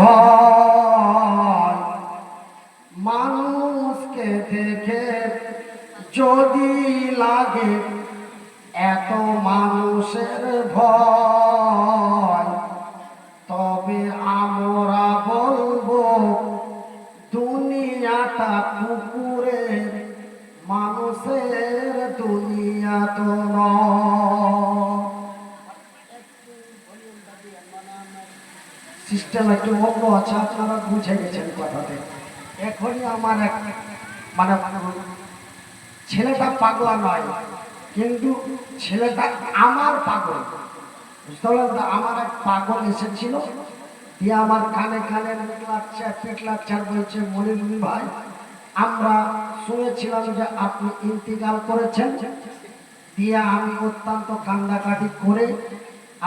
ভয় মানুষকে দেখে যদি লাগে এত মানুষের ভয় তবে আমরা বলবো দুনিয়াটা কুকুরের মানুষের দুনিয়া তো সিস্টেম একটু অন্য আছে, আপনারা বুঝে গেছেন কথাতে। এখনই আমার এক মানে ছেলেটা পাগলা নয়, কিন্তু ছেলেটা আমার পাগল, বুঝতে পারলেন? আমার এক পাগল এসেছিল, দিয়ে আমার কানে কানে মুখ লাগছে পিঠ লাগছে আর বলছে মনিরুল ভাই আমরা শুনেছিলাম যে আপনি ইন্তিকাল করেছেন, দিয়ে আমি অত্যন্ত কান্দাকাটি করে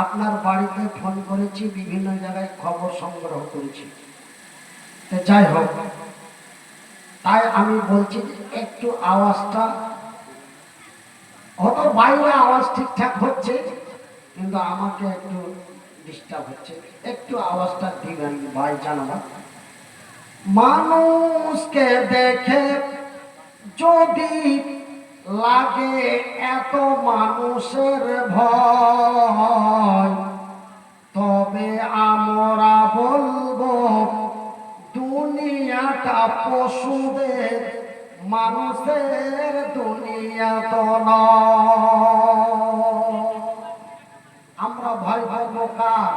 আপনার বাড়িতে ফোন করেছি, বিভিন্ন জায়গায় খবর সংগ্রহ করেছি। যাই হোক, তাই আমি বলছি একটু আওয়াজটা হয়তো বাইরে আওয়াজ ঠিকঠাক হচ্ছে, কিন্তু আমাকে একটু ডিস্টার্ব হচ্ছে, একটু আওয়াজটা দিবেন ভাই জানাবা। মানুষকে দেখে যদি লাগে এত মানুষের ভয় তবে আমরা বলবো দুনিয়াটা পশুদের মানুষের দুনিয়া তো নয়। আমরা ভয় করবো কার?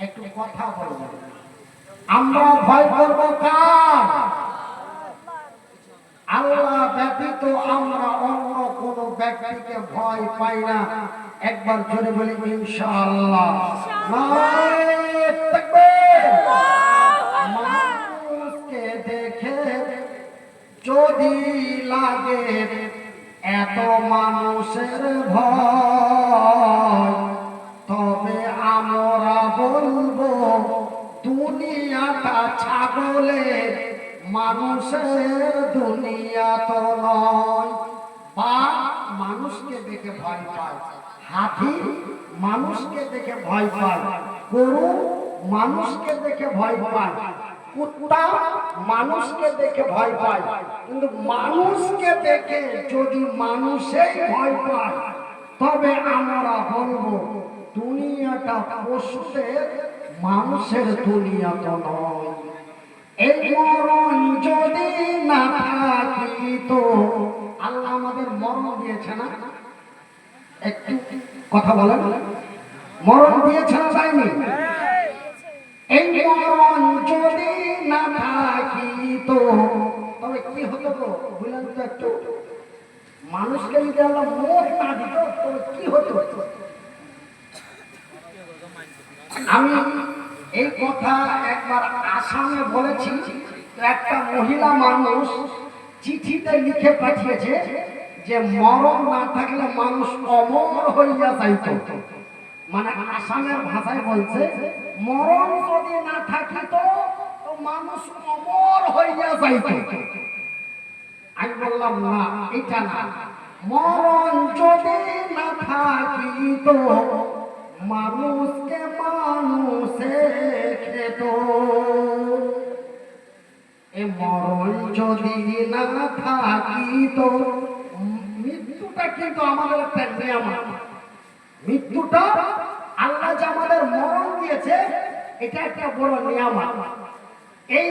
একটু কথা বলবো, আমরা ভয় করবো কার? আল্লাহ ব্যতীত আমরা অন্য কোন ব্যক্তিকে ভয় পাই না। একবার জোরে বলি ইনশাআল্লাহ। নারায়ে তাকবীর। মানুষকে দেখে যদি লাগে এত মানুষের ভয় তবে আমরা বলবো দুনিয়াটা ছাগলের মানুষের দুনিয়া তো নয়। বাঘ মানুষকে দেখে ভয় পায়, হাতি মানুষকে দেখে ভয় পায়, গরু মানুষকে দেখে ভয় পায়, কুত্তা মানুষকে দেখে ভয় পায়, কিন্তু মানুষকে দেখে যদি মানুষেই ভয় পায় তবে আমরা বলবো দুনিয়াটা পশুদের মানুষের দুনিয়া তো নয়। এই মরণ যদি না থাকিত, আল্লাহ আমাদের মরণ দিয়েছে না? একটু কথা বলেন, মরণ দিয়েছে না যায়নি? এই মরণ যদি না থাকিত তবে কি হতো গো? বুঝলেন তো? একটু মানুষকে যদি আল্লাহ মোট না দিত তবে কি হতো? আমি এই কথা একবার আসামে বলেছি, একটা মহিলা মানুষ চিঠিতে লিখে পাঠিয়েছে যে মরণ না থাকলে মানুষ অমর হইয়া যাইত। মানে আসামের ভাষায় বলছে মরণ যদি না থাকিত তো মানুষ অমর হইয়া যাইত। আমি বললাম না, এটা না, মরণ যদি না থাকিত মানুষকে মানুষে খেত। এ মরণ যদি না থাকিত, মৃত্যুটা কিন্তু আমাদের একটা নিয়ামত। মৃত্যুটা আল্লাহ যে আমাদের মরণ দিয়েছে এটা একটা বড় নিয়ামত। এই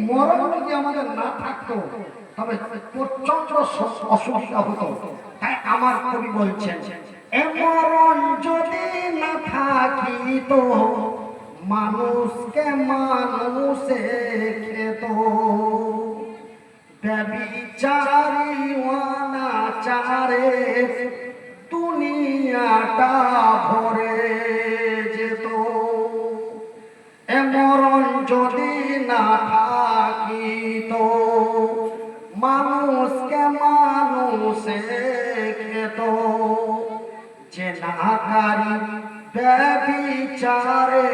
মরণ যদি আমাদের না থাকতো তবে প্রচন্ড অসুবিধা হতো। তাই আমার কবি বলছেন এ মরণ যদি না থাকিত মানুষকে মানুষে খেত। ব্যভিচারী অনাচারে দুনিয়াটা ভরে যেত। এ মরণ যদি না থাকিত মানুষকে মানুষে খেত। যে নাকারী ব্যভিচারে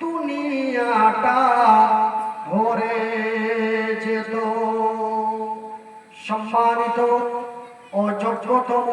দুনিয়াটা ভরে যেত। সম্মানিত ও যোগ্যতম